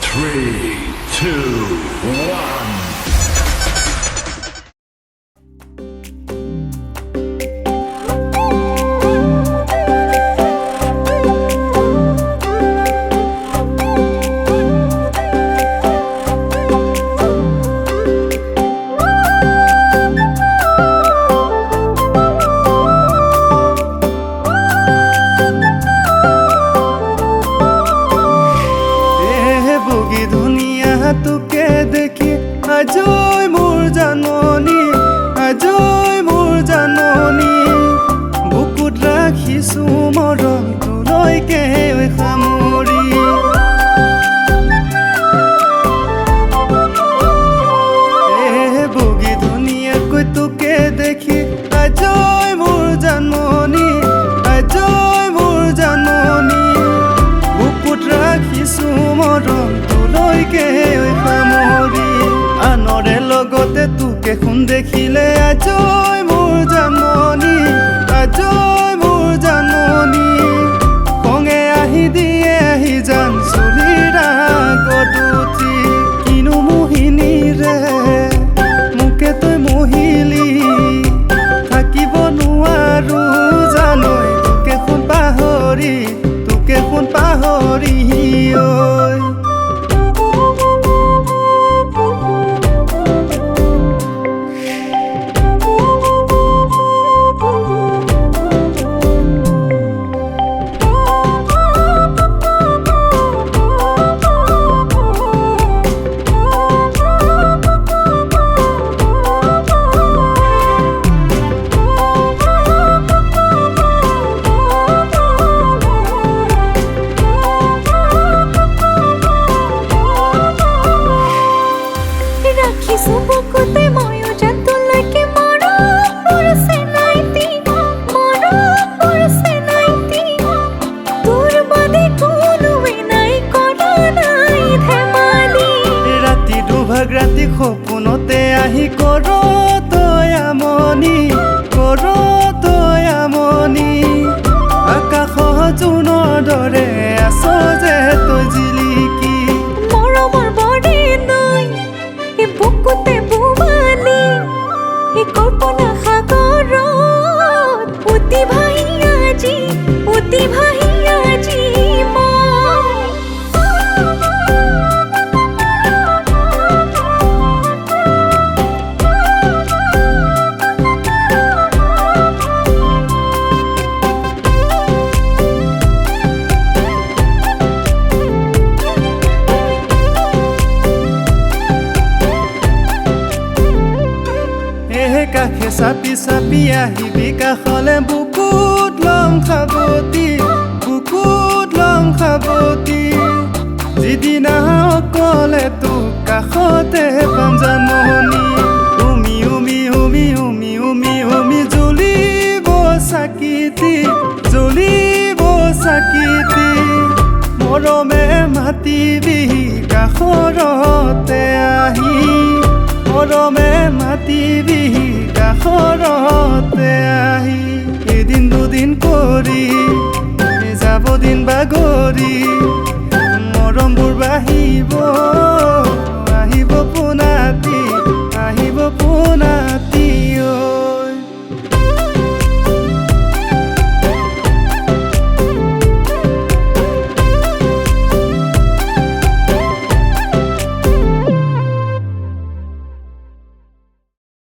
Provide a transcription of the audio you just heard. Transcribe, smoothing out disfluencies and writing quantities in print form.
Three, two, one. তোকে দেখি আজই মোৰ জাননী বুকুত ৰাখিছো মৰম তোলৈকে সামৰি বগী ধুনীয়াকৈ তোকে দেখি আজই মোৰ জাননী বুকুত ৰাখিছো মৰম তোলৈকে সামৰি আনৰে লগতে তোকে শুন দেখিলে আজই মোৰ জাননী খঙে আহি দিয়ে আহি জান চুলিৰ আগত উঠি কিনো মোহিনীৰে মোকে তই মহিলি থাকিব নোৱাৰো জানৈ তোকে শুন পাহৰি ঐ ৰাতি সপোনতে আহি কৰ তই আমনি আকাশ জোনৰ দৰে আছ যে তই জিলিকি মৰমৰ বৰে নৈ এই বুকুতে বুমালি এই কল্পনা সাগৰত উতি ভাহি আজি কাষে চাপি আহিবি কাষলে বুকুত লম খাবতি যিদিনা অকলে তোক কাষতে পাম জাননী উমি জ্বলিব চাকিতি মৰমে মাতিবি কাষৰতে আহি এদিন দুদিন কৰি যাব দিন বাগৰি মৰমবোৰ বাহি